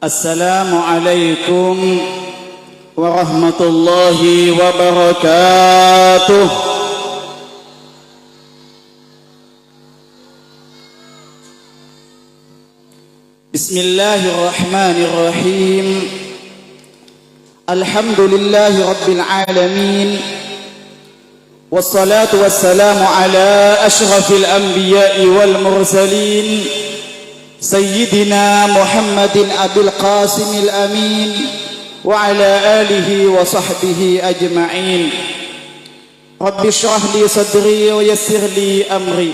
Assalamualaikum warahmatullahi wabarakatuh. Bismillahirrahmanirrahim. Alhamdulillahi rabbil alamin. Wassalatu wassalamu ala ashrafil anbiya'i wal mursalin Sayyidina Muhammadin Abil Qasimil Amin wa ala alihi wa sahbihi ajma'in. Rabbi shrah li sadri wa yassir li amri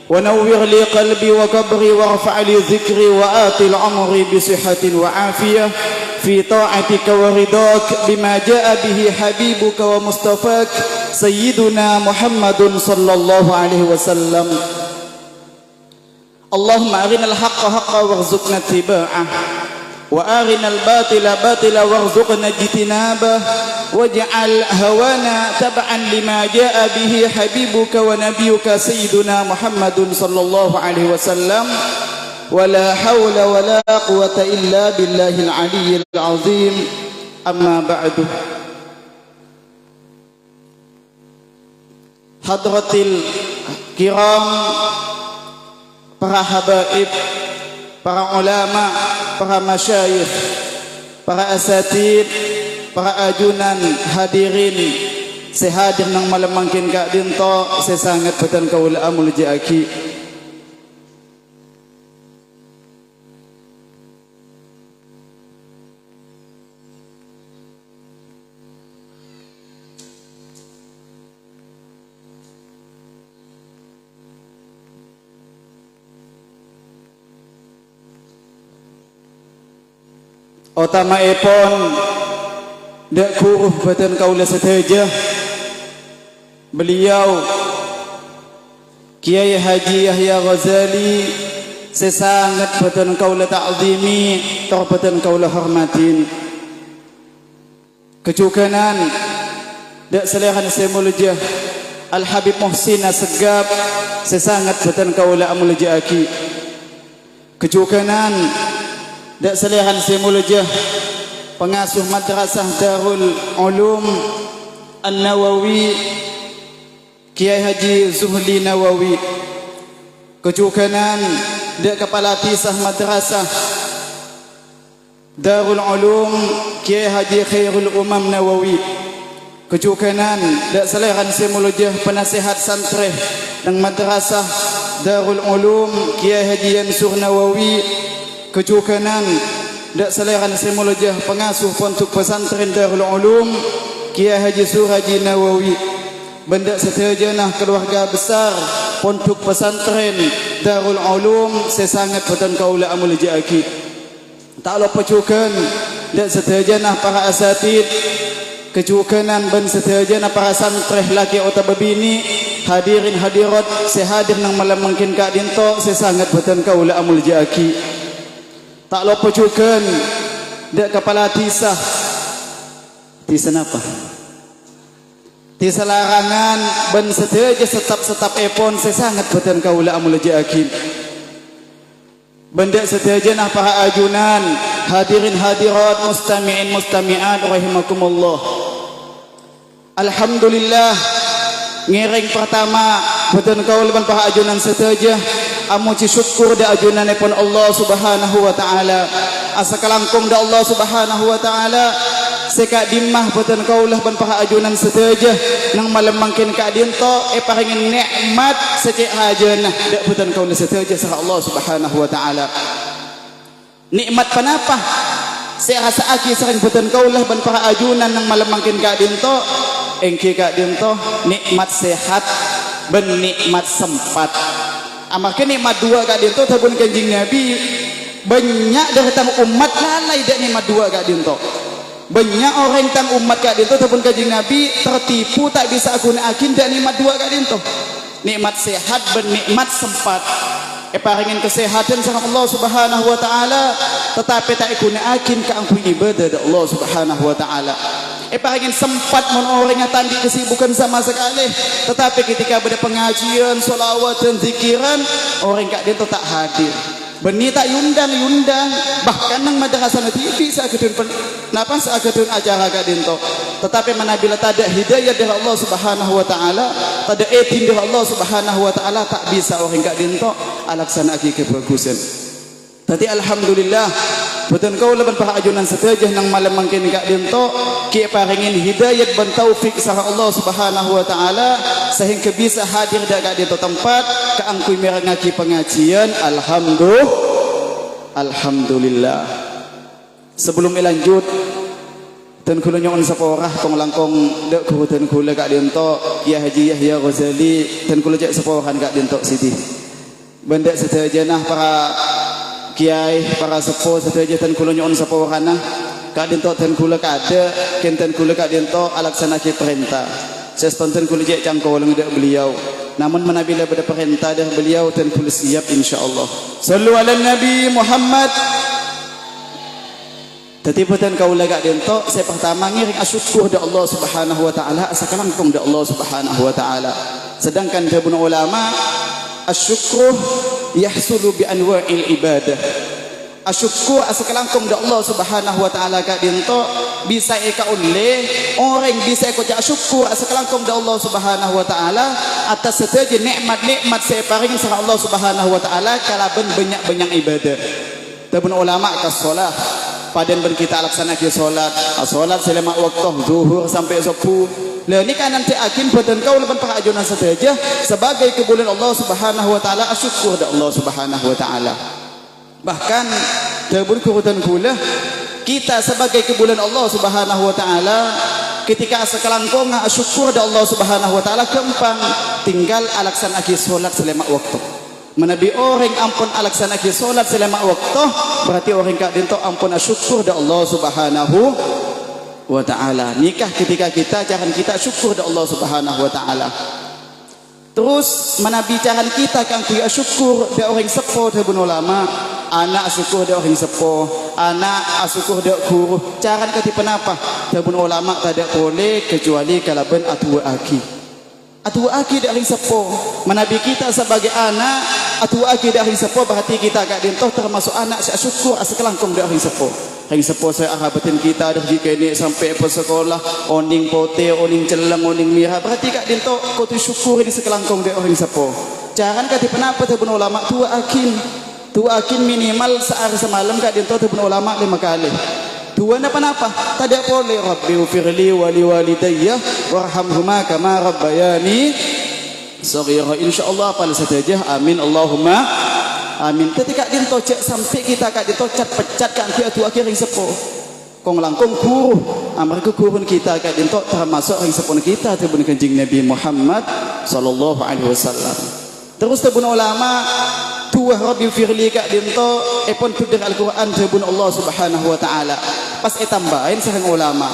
wa nawwir li qalbi wa kabri warfa' li dhikri wa atil umri bi sihhatin wa afiyah fi ta'atika wa ridak bima jaa bihi habibuka wa mustafak Sayyiduna Muhammadun sallallahu alaihi wasallam. Allahumma arinal haqqa haqqa warzuqna ittiba'ah wa arinal batila batila warzuqna ijtinabah waj'al hawana tab'an lima jaa bihi habibuka wa nabiyyuka sayyiduna Muhammadun sallallahu alaihi wasallam. Wala hawla wala quwwata illa billahil aliyyil azim. Amma ba'du. Hadratil kiram, para habaib, para ulama, para masyayikh, para asatid, para ajunan, hadirin, sehadir nang malam mangkin kak dinto, sesangat betan kaula amul jaki. Utama epon dak kuruh batan kaula seteja. Beliau Kiai Haji Yahya Ghazali sesangat batan kaula ta'zimi, batan kaula hormatin. Kecukanan dak selehan semulujah Al Habib Muhsin Assegaf sesangat batan kaula amulujaki. Kecukanan dak selehan semulujah pengasuh madrasah Darul Ulum An-Nawawi Kiai Haji Zuhli Nawawi. Kecukanan dak kepala tisah madrasah Darul Ulum Kiai Haji Khairul Umam Nawawi. Kecukanan dak selehan semulujah penasihat santri dan madrasah Darul Ulum Kiai Haji Yansur Nawawi. Kecukanan dak selehan semulujah pengasuh pondok pesantren Darul Ulum Kiai Haji Suraji Nawawi. Benda seterjenah keluarga besar pondok pesantren Darul Ulum sesangat batan kaula amul jaki. Tak lupa cukan dak seterjenah para asatid. Kecukanan ben seterjenah para santri laki atau babini, hadirin hadirat sehadir nang malam mungkin kak dinto sesangat batan kaula amul jaki. Tak lupa cukan dak kepala tisah apa? Tisah larangan ben seteja setap epon sesangat batan kaula amul jaki. Benda seteja nah para ajunan, hadirin hadirat, mustami'in mustami'at rahimakumullah. Alhamdulillah ngiring pertama batan kaula ban para ajunan seteja amuci syukur da ajunanipun Allah Subhanahu wa taala. Asa kalangkung da Allah Subhanahu wa taala seka dimmah batan kaulah ban paha ajunan seteja nang malam mangkin ka dinto paringin nikmat secek hajeunah da batan kaulah seteja sareng Allah Subhanahu wa taala. Nikmat panapa? Saya rasa aki sareng batan kaulah ban paha ajunan nang malam mangkin ka dinto engke ka dinto nikmat sehat ben nikmat sempat. Amarkan nikmat dua kak dinto tabun kanjing Nabi banyak dari tang umat lalai dak nikmat dua kak dinto. Banyak orang tang umat kak dinto tabun kanjing Nabi tertipu tak bisa gunakan dak nikmat dua kak dinto. Nikmat sehat ben nikmat sempat. Paringin kesehatan sama Allah Subhanahu wa taala tetapi tak gunakan ka angku ibadah Allah Subhanahu wa taala. Paringin sempat mun orang yang tandi kesibukan sama sekali, tetapi ketika pada pengajian, solawat dan zikiran orang kak dinto tak hadir. Beni tak yundang bahkan nang madrasah TV saketun napa saketun acara kak dinto. Tetapi manabila tak ada hidayah dari Allah Subhanahu wa taala, tak ada etin dari Allah Subhanahu wa taala, tak bisa orang kak dinto alaksana aki kebagusan. Tadi alhamdulillah betul kau leban para ajunan setajah nang malam mangkin kak dinto ki paringin hidayah ban taufik sah Allah Subhanahu wa taala sehingga bisa hadir dak di tempat keangkui merangaki pengajian. Alhamdulillah. Sebelum lanjut dan kula nyon saporah kong langkong dak guru dan kula kak dinto Kiai Haji Yahya Ghazali dan kula jak saporahan kak dinto sidi benda setajana para kiai para sepuh setajah dan kula nyon saporana kak dinto dan kula kada kenten kula kak dinto alaksana ki perintah. Saya spontan kula jak cangkau dak beliau. Namun manabila pada perintah dari beliau dan kula siap insyaallah. Sallu ala Nabi Muhammad. Tetiba dan kau lagak dinto saya pertama ngiring asyukur da Allah Subhanahu wa taala asakalangkung da Allah Subhanahu wa taala. Sedangkan jabun ulama asyukru yahsulu bi anwa'il ibadah. Asyukur asakalangkung da Allah Subhanahu wa taala kak dinto bisa eka oleh orang bisa eko asyukur asakalangkung da Allah Subhanahu wa taala atas setiap nikmat-nikmat saya paring sa Allah Subhanahu wa taala kalaban banyak-banyak ibadah. Jabun ulama ka solat padan ben kita laksana ke solat selama waktu zuhur sampai subuh. Lah ni kan nanti akin badan kau leban para ajunan saja sebagai kebulan Allah Subhanahu wa taala asyukur da Allah Subhanahu wa taala. Bahkan dabun kurutan kula kita sebagai kebulan Allah Subhanahu wa taala ketika sekelangkong asyukur da Allah Subhanahu wa taala kempang tinggal alaksana ke solat selama waktu. Menabi orang ampun alaksana ki solat selama waktu berarti orang kak dinto ampun syukur da Allah Subhanahu wa taala. Nikah ketika kita jangan kita syukur da Allah Subhanahu wa taala. Terus menabi jangan kita kan ku syukur da orang sepuh da ulama, anak syukur da orang sepuh, anak syukur da guru. Jangan kati penapa da ulama tak ada boleh kecuali kalaban atua aki. Atua aki dari sepuh menabi kita sebagai anak atua aki dari sepuh berarti kita kak dinto termasuk anak saya syukur asakelangkung dari sepuh. Hari sepuh saya arabatin kita dari kini sampai ke sekolah oning pote oning celang oning mira berarti kak dinto kau tu syukur di sekelangkung dari orang sepuh. Jangan kati penapa tu ulama tua akin minimal sehari semalam kak dinto tu ulama 5 kali. Dua napa tak ada boleh Rabbi ufirli wali walidayya warhamhuma kama rabbayani saghira. Insyaallah pada saja amin Allahumma amin. Ketika dinto cek sampai kita kak dinto cat pecat kan tu akhir sepuh kong langkung guru mereka guru kita kak dinto termasuk ring sepuh kita tu bun kanjeng Nabi Muhammad sallallahu alaihi wasallam. Terus tu ulama tuah Rabbi firli kak dinto epon tudeng Al-Quran jabun Allah Subhanahu wa taala pas tambahin sareng ulama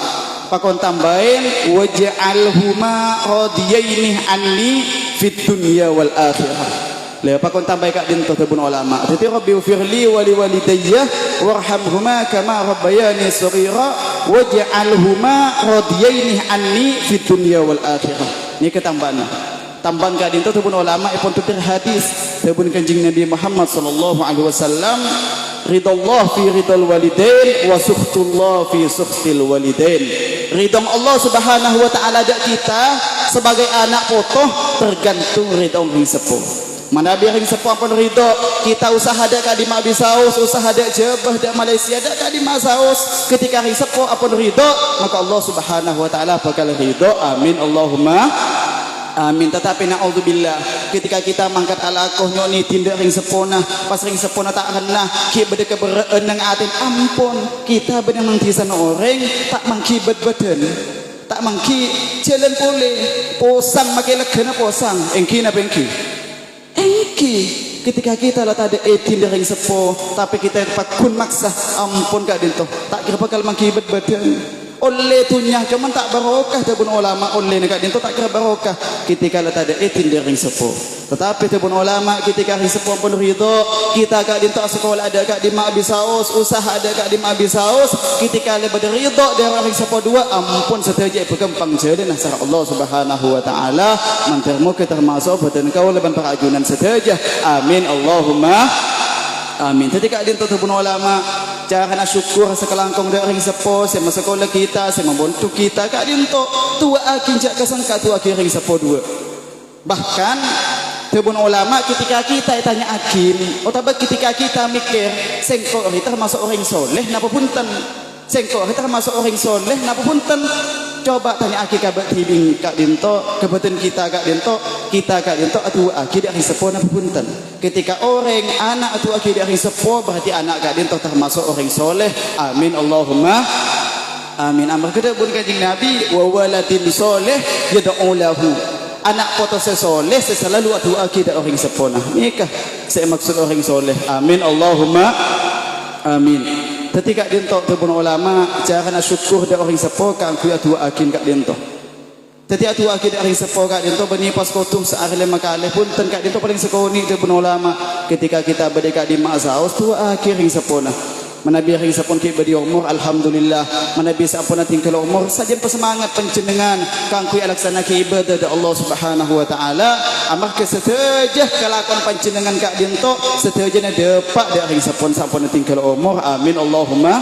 pakon tambahin waj'alhuma radiyaini anni fid dunya wal akhirah. Le pakon tambah kak dinto jabun ulama jadi Rabbi firli wa liwalidayya warhamhuma kama rabbayani shaghira waj'alhuma radiyaini anni fid dunya wal akhirah. Ni ketambahan tambahan kak dinto jabun ulama epon tudeng hadis jabun kanjeng Nabi Muhammad sallallahu alaihi wasallam ridallah fi ridal walidain wa sukhtullah fi sukhtil walidain. Ridong Allah Subhanahu wa taala dak kita sebagai anak potoh tergantung ridong ring sepuh. Mana biar ring sepuh pun ridho kita usaha dak ka di Mabisaus usaha dak Jebah dak Malaysia dak ka di Masaus ketika ring sepuh apun ridho maka Allah Subhanahu wa taala bakal ridho. Amin Allahumma amin. Tetapi naudzubillah ketika kita mangkat alakoh nyoni tindak ring sepona pas ring sepona tak kenah ki bede keberenang atin ampun kita bener mangkisan orang tak mangkibet badan tak mangki jalan boleh posang makai legana posang engki na bengki engki ketika kita lah tak ada tindak ring sepo tapi kita pakun maksa ampun kak dinto tak kira bakal mangkibet badan oleh tunyah cuman tak barokah jabun ulama oleh nak dinto tak kira barokah ketika la tak ada etin ring sepuh. Tetapi jabun ulama ketika ring sepuh pun ridho kita kak dinto sekolah ada kak di Mabisaus usaha ada kak di Mabisaus ketika le berridho dari ring sepuh dua ampun seteja berkembang jalan nasar Allah Subhanahu wa taala mantermu ke termasuk badan kau leban para ajunan seteja amin Allahumma Amin. Tadi kak dinto tu pun ulama cara nak syukur sekelangkong dari sepo sama sekolah kita sama membantu kita kak dinto tua akin jak kesangka tua akin ring sepo dua. Bahkan tebun ulama ketika kita tanya akin atau ketika kita mikir sengkok kita termasuk orang soleh napa punten sengkok kita termasuk orang soleh napa punten coba tanya akin kabat hibing kak dinto kebetulan kita kak dinto atau akin dari sepo napa punten ketika orang anak atau akin dari sepo berarti anak kak dinto termasuk orang soleh. Amin Allahumma amin. Amar kita pun kanjeng Nabi wa waladin soleh yad'u lahu. Anak foto sesoleh selalu atu akidah orang sepona. Nikah saya maksud orang soleh. Amin Allahumma amin. Ketika dintok tu pun ulama cara nak syukur dak orang sepo kan ku atu akin kak dintok. Teti atu akidah orang sepo kak dintok bani pas kotum searle makaleh pun ten kak dintok paling sekoni tu pun ulama ketika kita berdekat di masaus tu akhir ring sepona. Manabi ring sapon ki badi umur alhamdulillah manabi sapon tinggal umur sajen pesemangat pencenengan kang kui alaksana ki ibadah da Allah Subhanahu wa taala amar ke setejah kelakon pencenengan kak dinto setejana depak da ring sapon tinggal umur. Amin Allahumma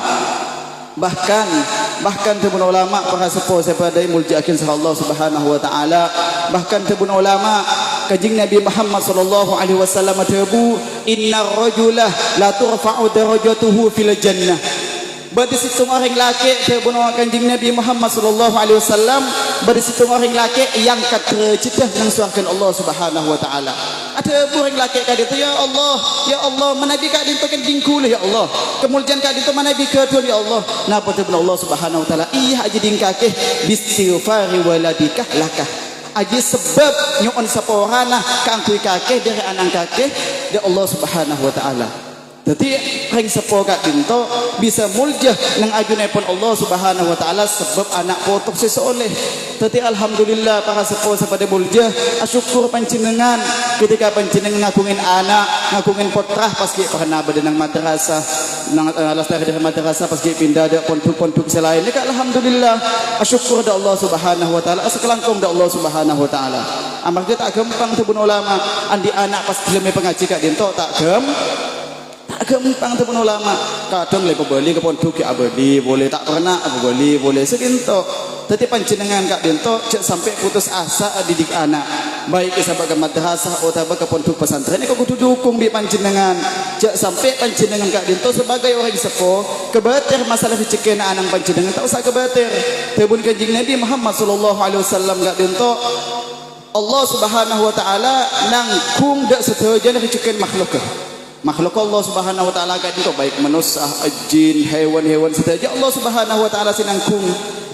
bahkan tebun ulama para sepuh pada muljakin sa Allah Subhanahu wa taala bahkan tebun ulama kajing Nabi Muhammad sallallahu alaihi wasallam tebu innar rajula la turfa'u darajatuhu fil jannah. Berarti situ orang laki tebun kajing Nabi Muhammad sallallahu alaihi wasallam berarti situ orang laki yang katercitah nang surga Allah Subhanahu wa taala. Ada orang laki kadi tu ya Allah manabi kadi tu kajing kula ya Allah. Kemuliaan kadi tu manabi kedua ya Allah. Napa tu Allah Subhanahu wa taala iya aja dingkake bistighfari waladikah lakah. Aji sebab nyon saporana kang kui kakek dari anak kakek dari Allah Subhanahu wa taala. Jadi ring sepo kak dinto bisa muljah nang ajunipun Allah Subhanahu wa taala sebab anak potok sesoleh. Jadi alhamdulillah para sepo pada muljah asyukur panjenengan ketika panjenengan ngagungin anak, ngagungin putra paski pernah berada nang madrasah, nang lastari dari madrasah paski pindah ada pondok-pondok selain. Ini alhamdulillah asyukur da Allah Subhanahu wa taala, sekelangkong da Allah Subhanahu wa taala. Amar kita tak gampang tebun ulama andi anak pas gelem pengaji kak dinto tak gampang tu pun ulama kadang lepas beli ke pondok ke abadi boleh tak pernah abadi boleh sedinto tapi panjenengan kak dinto cek sampai putus asa didik anak baik sampai ke madrasah atau ke pondok pesantren ini kau kudu dukung bi panjenengan cek sampai panjenengan kak dinto sebagai orang sepo kebatir masalah diceken anak panjenengan tak usah kebatir tebun kanjeng Nabi Muhammad sallallahu alaihi wasallam kak dinto Allah Subhanahu wa taala nangkung dak seterusnya diceken makhluk Allah Subhanahu wa taala kadi baik manusia, jin, hewan saja Allah Subhanahu wa taala sinangkung.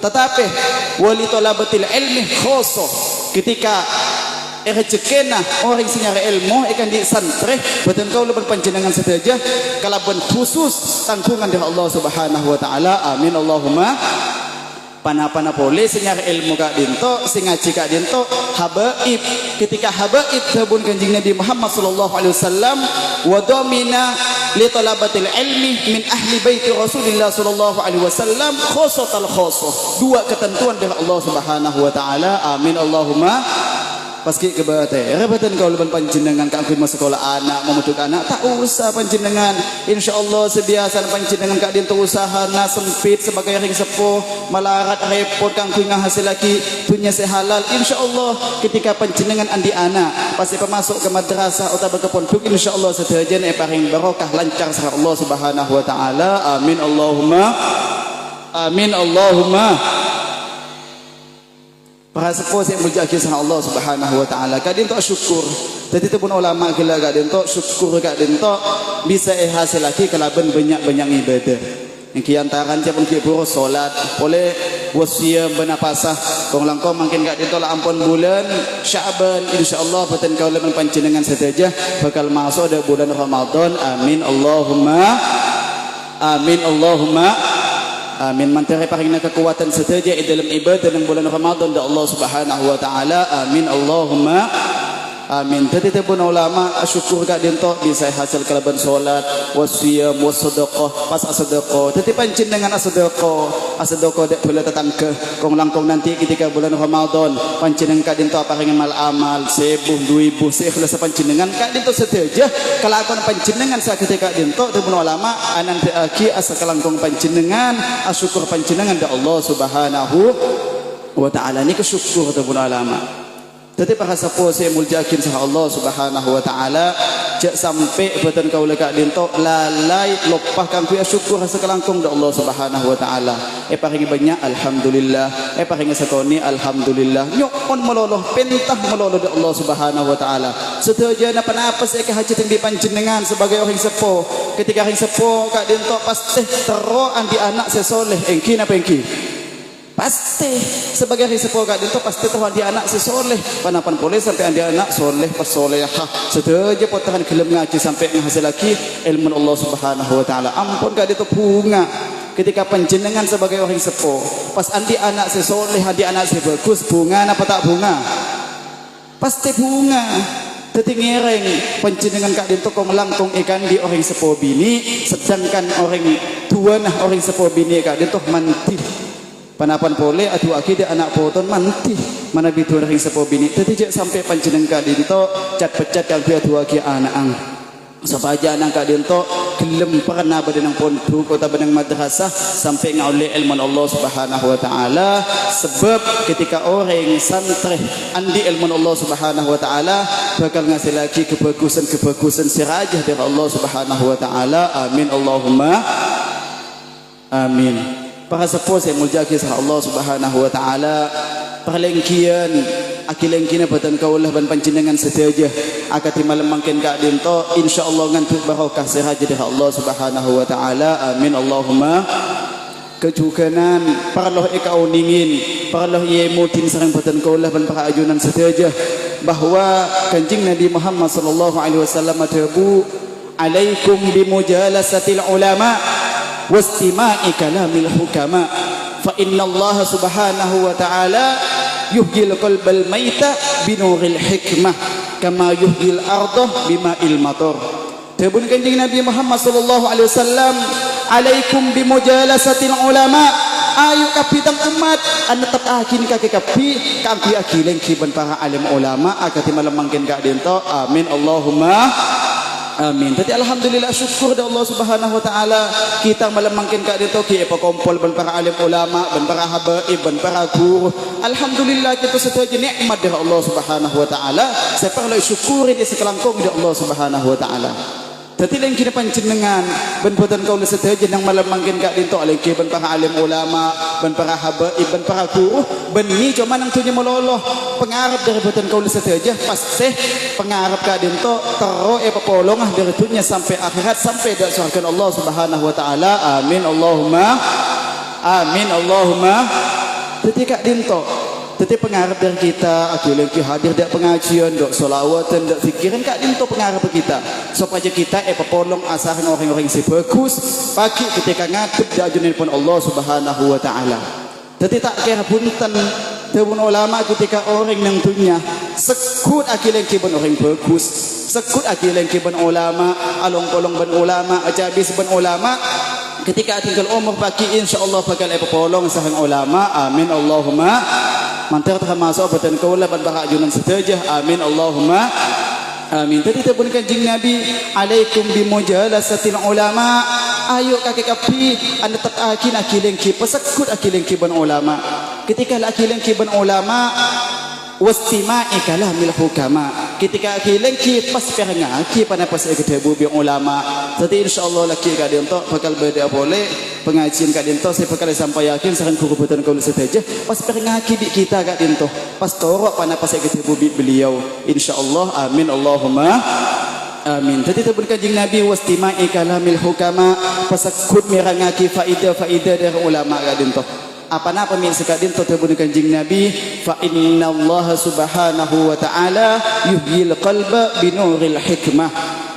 Tetapi wali talabatil ilmi khoso ketika rezekina orang sinyara ilmu akan di santre betul kau leban panjenengan saja kalaban khusus tangkungan dari Allah Subhanahu wa taala. Amin Allahumma pana-pana boleh sinyar ilmu kak dinto sing ngaji kak dinto habaib ketika habaib tebun kanjeng Nabi Muhammad sallallahu alaihi wasallam wa domina li talabatil ilmi min ahli baiti Rasulillah sallallahu alaihi wasallam khosatal khosoh dua ketentuan dari Allah Subhanahu wa taala. Amin Allahumma paski kebate rebatan kau leban panjenengan kak kudu sekolah anak memuduk anak tak usah panjenengan insyaallah sebiasa panjenengan kak dinto usaha na sempit sebagai ring sepuh malarat repot kang kudu hasil lagi punya sehalal insyaallah ketika panjenengan andi anak pasti pemasuk ke madrasah atau ke pondok insyaallah sedajan paring barokah lancar sareng Allah Subhanahu wa taala. Amin Allahumma amin Allahumma para sepuh yang berjaki sama Allah Subhanahu wa taala kadin tok syukur jadi tu pun ulama gila kadin tok syukur kadin tok bisa hasil lagi kalaban banyak ibadah yang kiantaran siapun kibur solat boleh wasiat benapasah kong langkau makin kadin tok lah ampun bulan Sya'ban insyaallah beten kau lemen panjenengan saja bakal masuk ada bulan Ramadan. Amin Allahumma amin Allahumma amin. Mantare paringna kekuatan sedaja dalam ibadah dalam bulan Ramadan da Allah Subhanahu wa taala. Amin Allahumma amin. Tadi tebun ulama syukur kak dinto bisa hasil kelaban solat wasiyam wasadaqah pas asadaqah. Tadi pancin dengan asadaqah dek boleh tetangke kong langkong nanti ketika bulan Ramadan pancin dengan kak dinto apa ringan mal amal sebuh duibuh seikhlas pancin dengan kak dinto seteja kalau aku pancin dengan saat ketika dinto tebun ulama anan aki asa kelangkong pancin dengan asyukur pancin dengan Allah Subhanahu wa ta'ala. Ni kesyukur tebun ulama. Tetapi para sapo saya muljakin sah Allah Subhanahu wa ta'ala jak sampai betul kau lekak dinto lalai lopah kang kuya syukur rasa kelangkung da Allah Subhanahu wa ta'ala. Paringi banyak alhamdulillah, paringi sakoni alhamdulillah. Nyokon meloloh pentah meloloh da Allah Subhanahu wa ta'ala. Setuju na panapa saya ke hajat yang dipanjenengan sebagai orang sepo. Ketika orang sepo kak dinto pasti tero andi anak sesoleh engki napa engki. Pasti sebagai risiko kak dinto pasti tahu dia anak sesoleh panapan boleh sampai dia anak soleh pasolehah setuju potahan gelem ngaji sampai menghasil lagi ilmu Allah Subhanahu wa ta'ala. Ampun kak dinto bunga ketika panjenengan sebagai orang sepo pas andi anak sesoleh andi anak sebagus bunga apa tak bunga pasti bunga. Teti ngereng panjenengan kak dinto kong langkong ikan di orang sepo bini sedangkan orang tua nah orang sepo bini kak dinto manti panapan boleh adu akidah anak poton manti mana bitu ring sepo bini tadi jak sampai panjenengan dinto cat pecat kang adu aki anak ang sapaja anak kak dinto gelem pernah badan nang pondok kota badan madrasah sampai ngaule ilmu Allah Subhanahu wa ta'ala sebab ketika orang santri andi ilmu Allah Subhanahu wa ta'ala bakal ngasih lagi kebagusan sirajah dari Allah Subhanahu wa ta'ala. Amin Allahumma amin. Para sepuh saya muljaki sah Allah Subhanahu wa ta'ala perlengkian akilengkina batan kaulah ban panjenengan seteja akati malam mangkin kak dinto insyaallah ngantuk barokah siraja dari Allah Subhanahu wa ta'ala. Amin Allahumma kejukanan parloh eka uningin parloh ye mutin sareng batan kaulah ban para ajunan seteja bahwa kanjeng Nabi Muhammad sallallahu alaihi wasallam tabu alaikum bimujalasatil ulama wastima'i kalamil hukama fa inna Allah Subhanahu wa ta'ala yuhyil qalbal maita binuril hikmah kama yuhyil ardah bima'il matar. Tabun kanjeng Nabi Muhammad sallallahu alaihi wasallam alaikum bimujalasatil ulama ayu kapitang umat anda tetap akin kaki kapi kaki akileng kiban para alim ulama akati malam mangkin kak dinto. Amin Allahumma amin. Jadi alhamdulillah syukur da Allah Subhanahu wa ta'ala kita malam mangkin kak dinto ki apa kompol ban para alim ulama ban para habaib ban para guru. Alhamdulillah kita setuju nikmat dari Allah Subhanahu wa ta'ala. Saya perlu syukuri di sekelangkung dari Allah Subhanahu wa ta'ala. Jadi lain kini panjenengan ban boten kau setuju nang malam mangkin kak dinto aliki ban para alim ulama ban para habaib ban para guru ban ni cuma nang tunya meloloh pengarap dari boten kau setuju pasti pengarap kak dinto tero papolong dari dunia sampai akhirat sampai dak surga Allah Subhanahu wa ta'ala. Amin Allahumma amin Allahumma. Jadi kak dinto jadi pengarap dari kita aku lagi hadir dak pengajian dak selawatan dak fikiran kak dinto pengarap kita supaya kita papolong asahan orang-orang si bagus pagi ketika ngadep dak ajunan pun Allah Subhanahu wa ta'ala. Jadi tak kira punten tebun ulama ketika orang nang dunia sekut akilan kiban orang bagus sekut akilan kiban ulama along-kolong ban ulama ajabis ban ulama ketika tinggal umur pagi insyaallah bakal papolong sahan ulama. Amin Allahumma mantar termasuk batan kaula ban para ajunan setajah. Amin Allahumma amin. Tadi tabun kanjeng Nabi alaikum bimujalasatil ulama ayo kaki kapi anda tak akin akileng ki pesekut akileng ki ban ulama ketika akileng ki ban ulama wastima'i kalamil hukama ketika akileng ki pas peranga ki pada pas kedebu bi ulama. Jadi insyaallah laki ka dinto bakal beda boleh pengajian kak dinto saya bakal sampai yakin sareng guru boten kaula setajah pas peranga ki bi kita kak dinto pas torok pada pas kedebu bi beliau insyaallah. Amin Allahumma amin. Jadi tabun kanjeng Nabi wastima'i kalamil hukama pasakut mirangaki faida dari ulama kak dinto apa napa pemirsa kak dinto tabun kanjeng Nabi fa inna Allah Subhanahu wa ta'ala yuhyil qalba binuril hikmah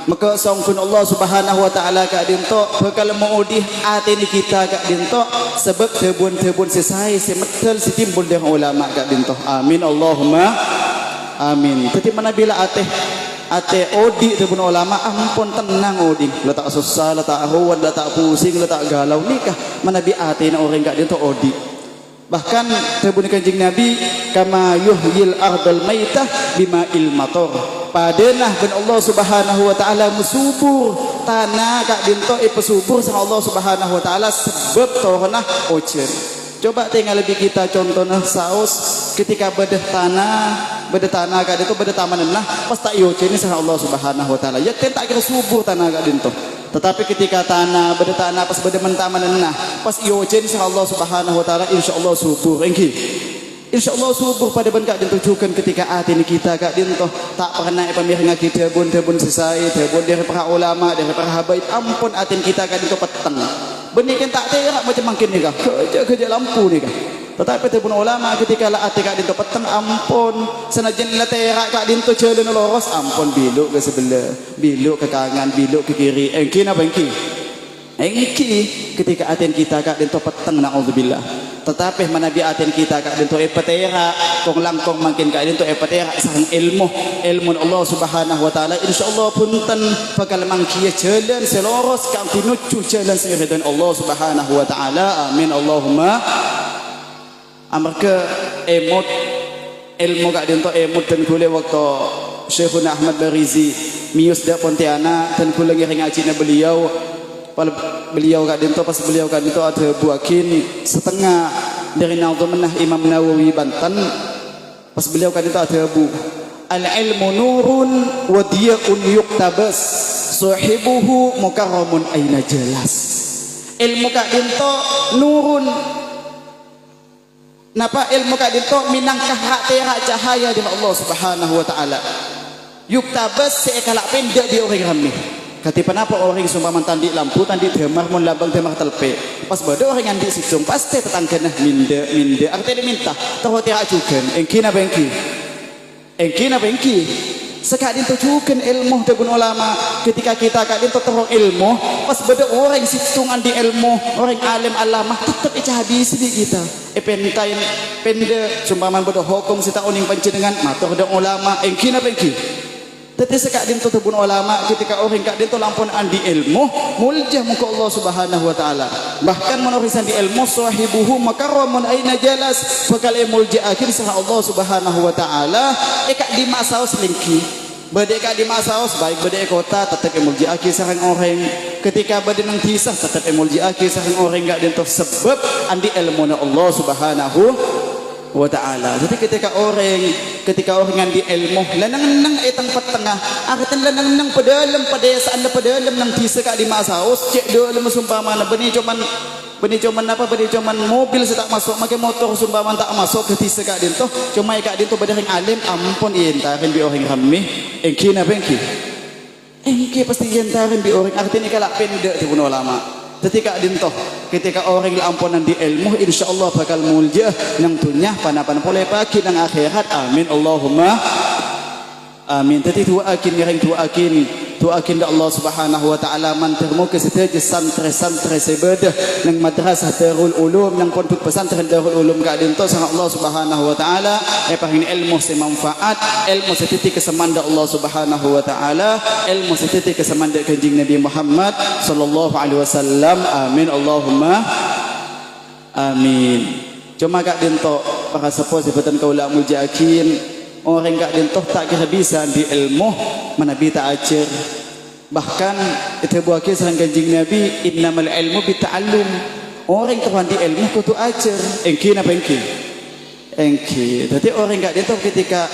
maka sangkun Allah Subhanahu wa ta'ala kak dinto bakal maudih atini kita kak dinto sebab tebun sesai semetel setimbul dari ulama kak dinto. Amin Allahumma Amin. Jadi mana bila ate odi tu pun ulama ampun tenang odi. Letak susah, letak ruwet, letak pusing, letak galau nikah. Mana bi ate na orang gak dia tu odi. Bahkan terbunyi kanjeng Nabi kama yuhyil ardal maitah bima il mator. Padenah ben Allah Subhanahu wa taala musubur tanah kak dinto pesubur sang Allah Subhanahu wa taala sebab tornah ojen. Coba tinggal lebih kita contohnya saus ketika bedah tanah kak dinto bedah tamanan lah pas tak ojen ni sang Allah Subhanahu wa taala. Ya tak kira subur tanah kak dinto. Tetapi ketika tanah bedah tanah pas bedah mentamanan nah pas ojen sang Allah Subhanahu wa taala insyaallah subur. Engki InsyaAllah subuh pada ben kak dinto jukan ketika hati ni kita kak dinto tak pernah pemirsa kita bun selesai terbun dari para ulama dari para habaib ampun hati kita kak dinto peteng benih kan tak terak macam makin ni kak kerja lampu ni kak tetapi terbun ulama ketika lah hati kak dinto peteng ampun senajan lah terak kak dinto jalan loros ampun biluk ke sebelah biluk ke kanan biluk ke kiri engki apa engki ketika hati kita kak dinto peteng na'udzubillah. Tetapi manabi aten kita kak dinto epatera kong langkong makin kak dinto epatera sang ilmu Allah Subhanahu wa taala insyaallah punten bakal mangkiya jalan seloros kang pinuju jalan siridan Allah Subhanahu wa taala amin Allahumma amarga emot ilmu kak dinto emot dan kule waktu Syekhuna Ahmad Barizi mius da Pontianak dan kule ngiring ngajina beliau beliau kak dinto pas beliau kak dinto ada buakin setengah dari Nadhumnah Imam Nawawi Banten pas beliau kak dinto ada bu al-ilmu nurun wa diya'un yuktabas sahibuhu mukarramun aina jelas ilmu kak dinto nurun napa ilmu kak dinto minangkah hak cahaya dari Allah Subhanahu wa taala yuktabas sekalak pendak di orang ramai. Katipan apa orang sumpaman tandi lampu tandi demar mun labang demar telpe pas bodoh orang andi situng pasti tetangga nah minde artinya minta tahu tiak ajukan engki sekadin tujukan ilmu debun ulama ketika kita kadin terong ilmu pas bodoh orang situng andi ilmu orang alim alamah tetap ica habis di kita pentain pende sumpaman bodoh hukum sita uning panjenengan matur de ulama engki tetapi sekadin tu tebun ulama ketika orang kadin tu lampun andi ilmu muljah muka Allah Subhanahu wa taala bahkan menurisan di ilmu sahibuhu makarramun aina jalas bakal muljah akhir sah Allah Subhanahu wa taala ekak di masaus lingki badeka di masaus baik badek kota tetap muljah akhir sareng orang ketika badek nang tisah tetap muljah akhir sareng orang kadin tu sebab andi ilmu Allah Subhanahu wa ta'ala. Jadi ketika orang yang di ilmu lanang-nang etang petengah artian lanang-nang pedalam pedesaan pedalam nang bisa kak di masaus cek dalam sumpamana benih cuman mobil setak masuk makai motor sumpaman tak masuk ke tisa kak dinto cuma kak dinto badaring alim ampun ientarin bi orang ramai engki napa engki pasti ientarin bi orang artinya kalak pendek tu pun ulama. Ketika orang ampunan di ilmu insyaallah bakal muljah nang dunya panapan boleh pagi nang akhirat amin Allahumma amin. Tadi doakin Allah Subhanahu wa taala mantermu ke setiap santri sebedah nang madrasah Darul Ulum nang pondok pesantren Darul Ulum ka dinto sang Allah Subhanahu wa taala pahin ilmu semanfaat ilmu setitik kesemanda Allah Subhanahu wa taala ilmu setitik kesemanda kanjeng Nabi Muhammad sallallahu alaihi wasallam amin Allahumma amin. Cuma kak dinto para sepuh sebatan kaula mujakin orang kak dinto tak kira bisa di ilmu mana bita ajar bahkan itu buah kisah kanjeng Nabi innamal ilmu bita'allum orang tuan di ilmu kudu ajar engki jadi orang kak dinto ketika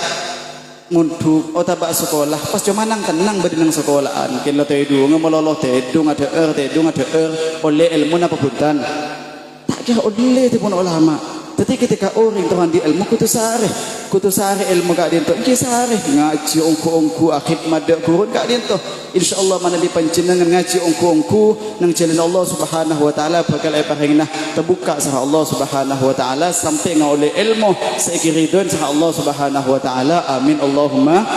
mundu otabak sekolah pas cuma nang tenang berdinang sekolahan kilo tedu ngemololo tedu ada oleh ilmu apa budan tak kira oleh itu pun ulama. Jadi ketika orang tuan di ilmu kutu sare ilmu kak dinto engki sare ngaji ongku akhir madak kurun kak dinto insyaallah mana di panjenengan ngaji ongku nang jalan Allah Subhanahu wa taala bakal paringnah terbuka sah Allah Subhanahu wa taala sampai ngoleh ilmu saiki ridon sah Allah Subhanahu wa taala amin Allahumma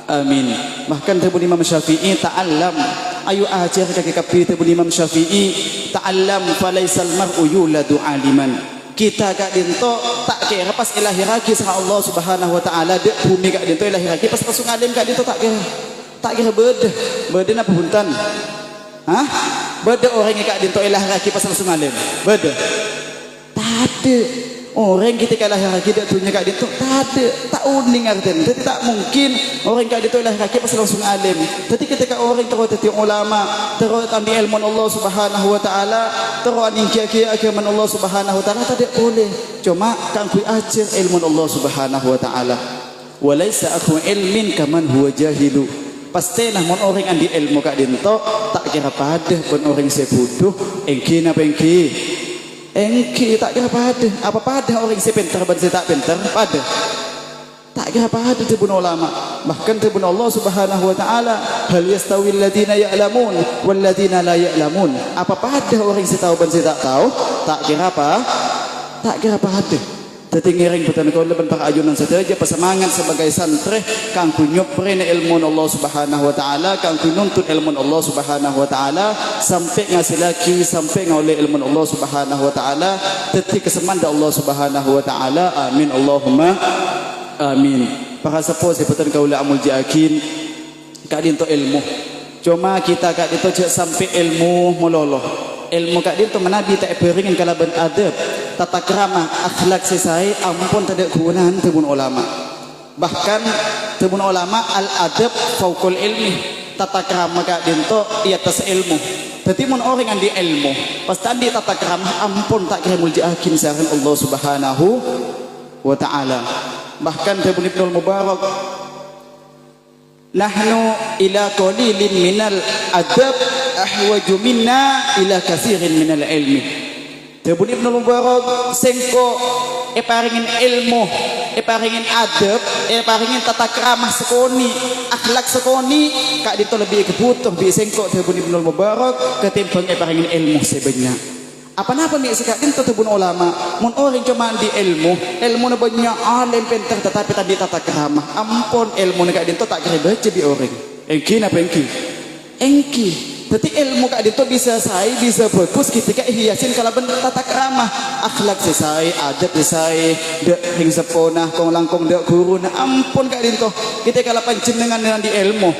amin. Bahkan Ibnu Imam Syafi'i ta'allam ayu ajar kaki kapi Ibnu Imam Syafi'i ta'allam falaisal mar'u yuladu aliman kita kak dinto tak kira pas ilahi lagi sama Allah Subhanahu wa taala dek bumi kak dinto ilahi lagi pas langsung alim kak dinto tak kira beda apa buntan hah beda orang yang kak dinto ilahi lagi pas langsung alim beda tak ada orang kita kalah lagi dia tunya kak dinto tak ada tak uning artinya jadi tak mungkin orang kak dinto ilahi lagi pas langsung alim jadi ketika orang terus jadi ulama terus ambil ilmu Allah Subhanahu wa taala terus aningkia agama Allah Subhanahu wa taala tak boleh cuma kan kui ajar ilmu Allah Subhanahu wa taala walaysa aku ilmin kaman huwa jahilu pastilah mon orang andi ilmu kak dinto tak kira pada pun orang sebuduh engki napa engki tak kira pada orang si pintar dan si tak pintar pada tak kira pada tebun ulama bahkan tebun Allah Subhanahu wa taala hal yastawi alladhina ya'lamun wal ladhina la ya'lamun apa pada orang si tahu dan si tak tahu tak kira pada jadi ngiring betul kau leban para ajunan saja pesemangat sebagai santri kang kunyup perina ilmu Allah Subhanahu wa taala kang kununtut ilmu Allah Subhanahu wa taala sampai ngasih lagi sampai ngoleh ilmu Allah Subhanahu wa taala teti kesemanda Allah Subhanahu wa taala amin Allahumma amin para sepuh sebutan kau la amul jakin kak dinto ilmu cuma kita kak dinto sampai ilmu mololoh ilmu kak dinto menabi tak beringin kalaban adab tata krama akhlak sesai ampun tidak kegunaan tebun ulama bahkan tebun ulama al adab fauqul ilmi tata krama kak dinto di atas ilmu jadi mun orang yang di ilmu pasti di tata krama ampun tak kira muljakin saran Allah Subhanahu wa taala bahkan tebun Ibnul Mubarak nahnu ila qalilin minal adab ahwaju minna ila katsirin minal ilmi Tebun Ibnul Mubarak sengko paringin ilmu paringin adab paringin tata krama sekoni akhlak sekoni kak dito lebih kebutuh bi sengko Tebun Ibnul Mubarak ketimbang paringin ilmu sebanyak apa-apa mi sekak dito tebun ulama mun orang cuma di ilmu na banyak alim pintar tetapi tadi tata krama ampun ilmu na kak dito tak kira baca bi orang engki jadi ilmu kak dinto bisa bagus ketika hiasin kalaban tata krama akhlak sesai adab sesai dek hing sepona kong langkong dek guru na ampun kak dinto kita kalau panjenengan dengan di ilmu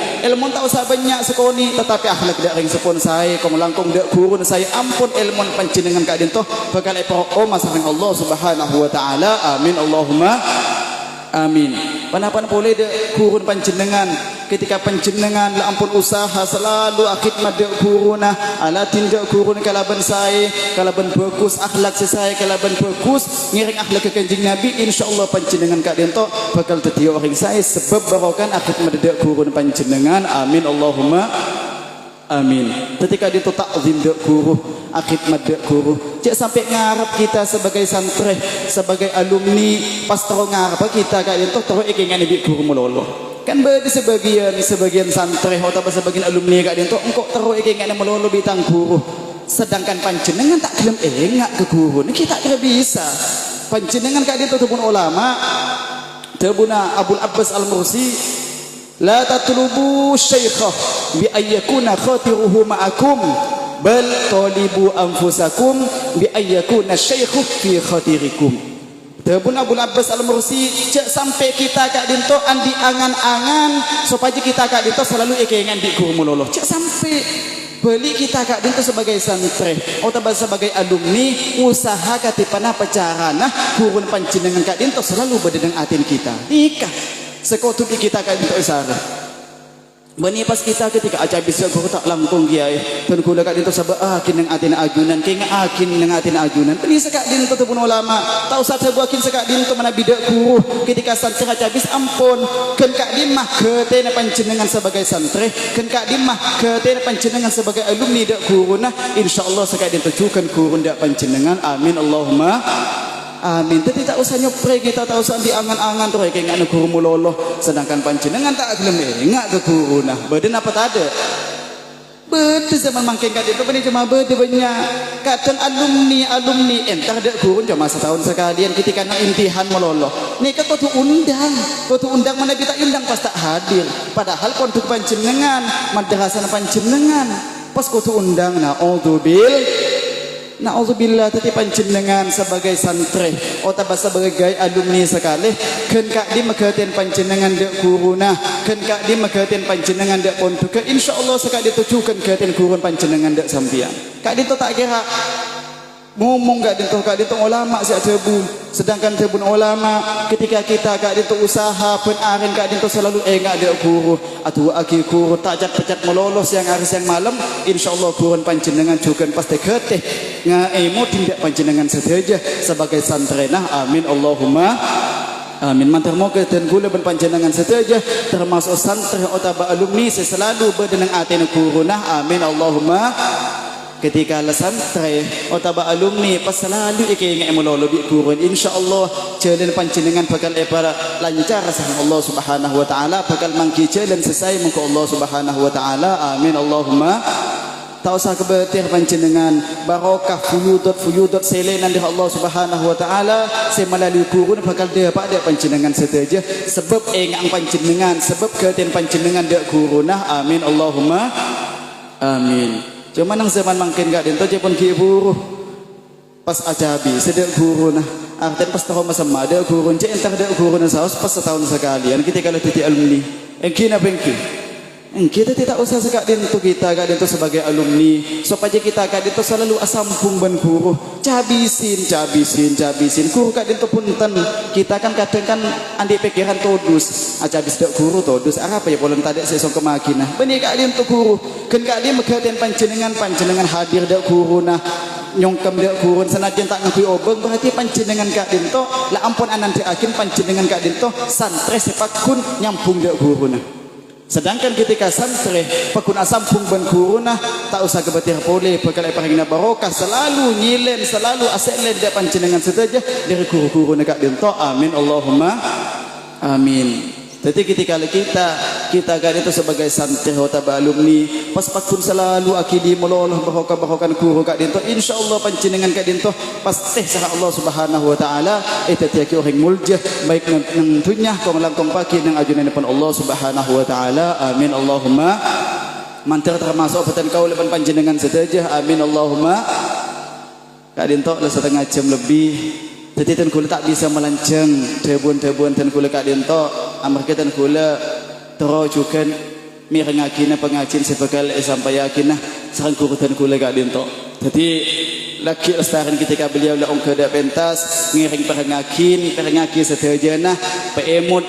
tak usah banyak sekoni tetapi akhlak dek hing sepon saya kong langkong dek guru na saya ampun ilmu panjenengan kak dinto bakal epro masareng Allah Subhanahu wa taala amin Allahumma amin panapan boleh dek gurun panjenengan ketika panjenengan la ampun usaha selalu khidmat dek guruna ala tindak gurun kalaban saya kalaban bagus akhlak saya kalaban bagus ngiring akhlak ke kanjeng Nabi insyaallah panjenengan kak dento bakal dadi orang saya sebab barokan khidmat dek gurun panjenengan amin Allahumma amin ketika dito takzim dek guru khidmat dek guru cek sampai ngarep kita sebagai santri sebagai alumni pas terus ngarep kita kak dento terus ingin nabi guru melolo kan beda sebagian santri atau sebagian alumni kak dinto engkau terus ingin melolo bitang guru sedangkan panjenengan tak gelem engak ke guru ini kita kira bisa panjenengan kak dinto tebun ulama tebuna Abul Abbas Al-Mursi la tatlubu syaikhah bi ayyakuna khatiruhu ma'akum bal talibu anfusakum bi ayyakuna syaikhu fi khatirikum Tebun Abul Abbas Al-Mursi cek sampai kita kak dinto andi angan-angan supaya kita kak dinto selalu ingin di guru mulolo cek sampai beli kita kak dinto sebagai santri atau sebagai alumni usaha katipana pacarana gurun panjenengan kak dinto selalu berdedeng atin kita nikah sekutu kita kak dinto isara bani pas kita ketika aja bisa guru tak langkung kiai dan kula kak dinto sabah akin nang atin ajunan kinga akin nang atin ajunan bani sekak dinto tebun ulama tau sate buakin sekak dinto mana bidak guru ketika santri aja bis ampun ken kak dimah ketena panjenengan sebagai santri ken kak dimah ketena panjenengan sebagai alumni dak guru nah insyaallah sekak dinto jukan guru dak panjenengan amin Allahumma amin. Jadi tak usah nyopre kita tak usah diangan-angan terus kayak ngene guru mulolo sedangkan panjenengan tak gelem engak ke guru nah badan apa tak ada beda zaman mangkeng kat itu bani cuma beda banyak kadang alumni entar ada guru cuma setahun sekalian ketika nak intihan melolo ni kau tu undang mana kita undang pas tak hadir padahal kontuk panjenengan madrasah panjenengan pas kau tu undang na Na'udzubillah tadi panjenengan sebagai santri atau sebagai alumni sekali ken kak di mekaten panjenengan dek guruna ken kak di mekaten panjenengan dek pontuke insyaallah sekak ditujukan katen gurun panjenengan dek sampian kak itu tak kira ngomong kak itu ulama si tebu sedangkan tebun ulama ketika kita kak itu usaha penaren kak itu selalu enggak ada guru atau aki guru tak pecat melolos yang hari yang malam insyaallah gurun panjenengan juga pasti keteh ngaemu tindak panjenengan saja sebagai santrenah amin Allahumma amin mantar moga dan gula ben panjenengan saja termasuk santri atau alumni selalu berdenang atene gurunah amin Allahumma ketika santri atau alumni pas selalu ingin melolo bi gurun insyaallah jalan panjenengan bakal para lancar sama Allah Subhanahu wa taala bakal mangki jalan selesai muka Allah Subhanahu wa taala amin Allahumma tak usah kebetir panjenengan barokah fuyudot selenan dari Allah Subhanahu wa taala saya melalui gurun bakal dia pada panjenengan saja sebab engang panjenengan sebab keten panjenengan dak gurunah amin Allahumma amin. Cuma nang zaman mangkin gak dento je pun ki buruh pas ajabi sedek guru nah artian pas tahu sama ada guru je entar ada guru nah saus pas setahun sekali an kita kalau titik alumni engki na bengki kita tidak usah sekak dento kita gak dento sebagai alumni supaya kita gak dento selalu asampung ban guru cabisin guru gak dento punten kita kan kadang kan andi pikiran todus acabis dak guru todus apa ya polen tadi saya sok kemakinah benih gak dento guru kan gak di megaten panjenengan hadir dak guru nah nyongkem dak guru senajan tak ngakui obeng berarti panjenengan gak dento la ampun anan akin panjenengan gak dento santre sepakun nyambung dak guru nah sedangkan ketika santri pakun asampung ban guruna tak usah kebatir boleh bakal paringna barokah selalu nyilen selalu aselen dak panjenengan saja dari guru-guru negak dento amin Allahumma amin. Jadi ketika kita kan itu sebagai santri atau alumni pas pakun selalu akidi meloloh barokah guru kak dento insyaallah panjenengan kak dento pasti sah Allah Subhanahu wa taala itu tiaki orang muljah baik nang dunya kong lang kong pagi nang ajunan depan Allah Subhanahu wa taala amin Allahumma mantir termasuk petan kau lepan panjenengan saja amin Allahumma kak dento setengah jam lebih jadi tan kula tak bisa melanceng tebun tan kula kak dento amar kita tan kula terojukan mirengakina pengajin sebekal sampai yakinah sareng kurutan kula kak dento jadi laki lestaran ketika beliau la ongkada pentas ngiring perengaki sedayana peemut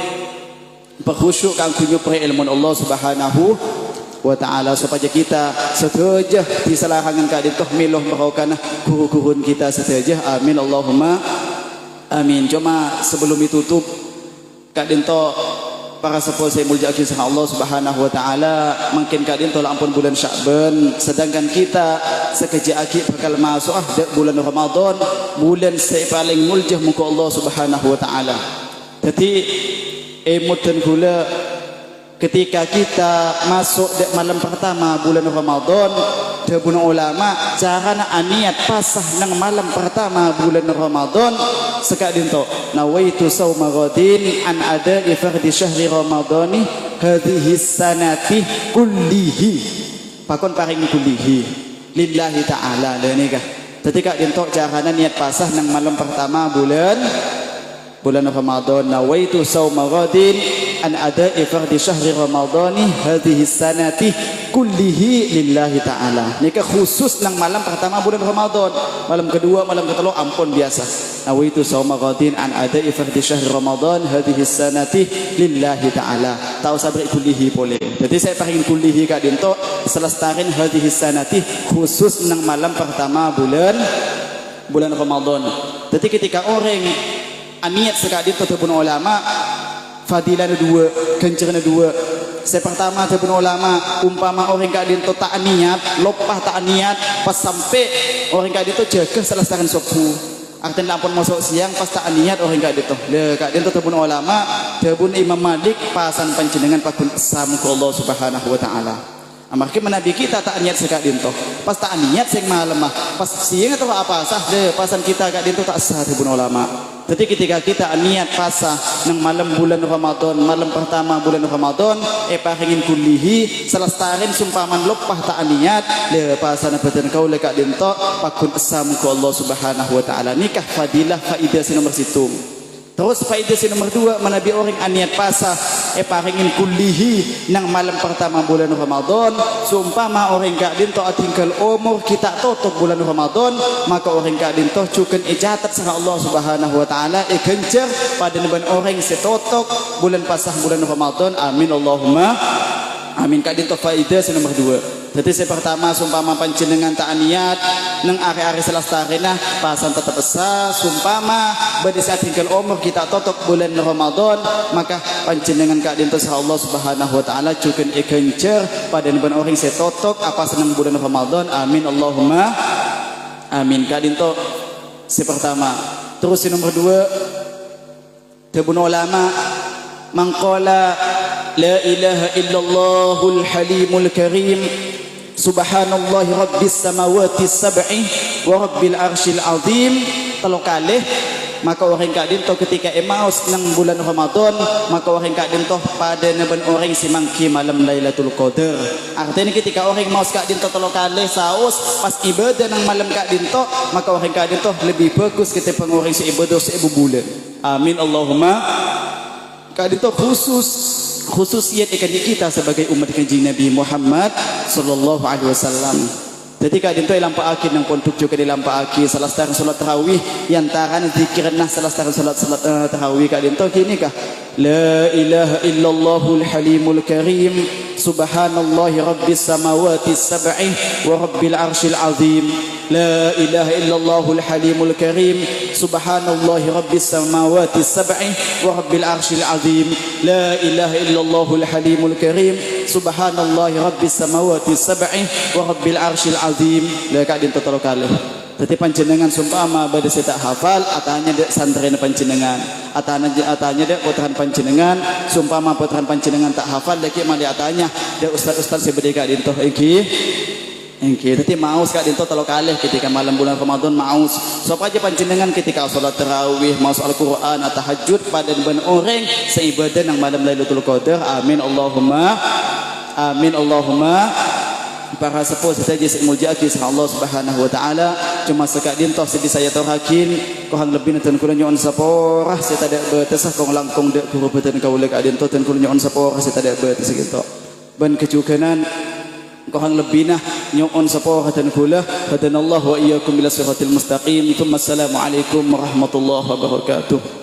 berkhusyuk kang kunyu pre ilmu Allah Subhanahu wa ta'ala supaya kita setuju di salahangan kak dento miloh merokana guru-gurun kita setuju amin Allahumma amin. Cuma sebelum ditutup kak dento para sepuh saya muljaki sama Allah Subhanahu wa taala mungkin kak dento ampun bulan Sya'ban sedangkan kita sekejap bakal masuk bulan Ramadan bulan saya paling muljah muka Allah Subhanahu wa taala. Jadi emut dan gula ketika kita masuk malam pertama bulan Ramadan debun ulama carana aniat pasah nang malam pertama bulan Ramadan sekak dinto nawaitu sauma ghadin an ada ifradi syahri ramadhani hadhihi sanati kullihi pakon paring kullihi lillahi ta'ala lha nikah ketika dinto carana niat pasah nang malam pertama bulan Ramadan nawaitu sauma ghadin an ada ifradi syahri ramadhani hadhihi sanati kullihi lillahi ta'ala nikah khusus nang malam pertama bulan Ramadan malam kedua malam ketiga ampun biasa nawaitu sauma ghadin an ada ifradi syahri ramadhan hadhihi sanati lillahi ta'ala tahu sabri kullihi boleh jadi saya paringin kullihi kak dinto selestarin hadhihi sanati khusus nang malam pertama bulan Ramadan jadi ketika orang aniat sekak dinto tebun ulama fadilana dua, kencerna dua. Saya pertama tebun ulama umpama orang kak dinto tak niat, lopah tak niat, pas sampai orang kak dinto jaga selesaikan sopu. Artinya lampun masuk siang pas tak niat orang kak dinto. Le kak dinto tebun ulama, tebun Imam Malik pasan panjenengan pakun esam ke Allah Subhanahu wa taala. Amarke menabi kita tak niat sekak dinto. Pas tak niat sing malam mah, pas siang atau apa sah le pasan kita kak dinto tak sah tebun ulama. Jadi ketika kita niat puasa nang malam bulan Ramadan, malam pertama bulan Ramadan, paringin kullihi selestarin sumpaman lopah tak niat le pasana beten kau lekak dinto pakun asam ku Allah Subhanahu wa taala. Nikah fadilah faidah si nomor situng. Terus faidah si nomor 2 manabi orang aniat puasa paringin kullihi nang malam pertama bulan Ramadan, sumpama orang kak dinto atingkal umur kita tutup bulan Ramadan, maka orang kak dinto cukan ijatat sama Allah Subhanahu wa taala kencer pada neban orang setotok bulan pasah bulan Ramadan. Amin Allahumma amin. Kak dinto faidah si nomor 2. Jadi saya pertama sumpama panjenengan tak niat nang ari-ari selastarena pasan tetap esa sumpama bade saat tinggal umur kita totok bulan Ramadan, maka panjenengan kak dinto sa Allah Subhanahu wa taala cuken ikencer pada neban orang saya totok apa senang bulan Ramadan. Amin Allahumma amin. Kak dinto si pertama. Terus si nomor 2 tebun ulama mangqala la ilaha illallahul halimul karim subhanallahi rabbis samawati sab'i wa rabbil arsyil azim telo kalih, maka orang kak dinto ketika emaus nang bulan Ramadan, maka orang kak dinto pada neban orang simangki malam Lailatul Qadar. Artinya ketika orang maus kak dinto telo kalih saus pas ibadah nang malam kak dinto, maka orang kak dinto lebih bagus ketimbang orang si ibadah si bulan. Amin Allahumma. Kak dinto khususiyat ikan kita sebagai umat kanjeng Nabi Muhammad sallallahu alaihi wasallam. Jadi kak dinto ilampakin nang pondok juga dilampaki salah satu salat tarawih yang taran zikirna salah satu salat tarawih kak dinto kini kah la ilaha illallahul halimul karim subhanallahi rabbis samawati sab'i wa rabbil arsyil azim. La ilaha illallahul halimul karim subhanallahi rabbis samawati sab'i wa rabbil arsyil azim. La ilaha illallahul halimul karim subhanallahi rabbis samawati sab'i wa rabbil arsyil azim. La kak dinto telo kalih. Jadi panjenengan sumpama bade saya tak hafal atanya dek santren panjenengan, atanya dek putrahan panjenengan, sumpama putrahan panjenengan tak hafal dek mali atanya dek ustaz-ustaz sebede kak dinto iki. Jadi maus kak dinto telo kalih ketika malam bulan Ramadan maus. Sop aja panjenengan ketika salat tarawih, maus Al-Qur'an atau tahajud pada ben orang seibadah nang malam Lailatul Qadar. Amin Allahumma amin Allahumma. Para sepuh saja semuljaki sa Allah Subhanahu wa taala, cuma sekak dinto sedi saya torakin ko hang lebih nenten kula nyon saporah saya tak betesah kong langkong dek guru beten kaula kak dinto ten kula nyon saporah saya tak betes gitu. Ban kecukanan ko hang lebih nah nyon saporah ten kula hadanallahu wa iyyakum ila siratil mustaqim. Assalamualaikum warahmatullahi wabarakatuh.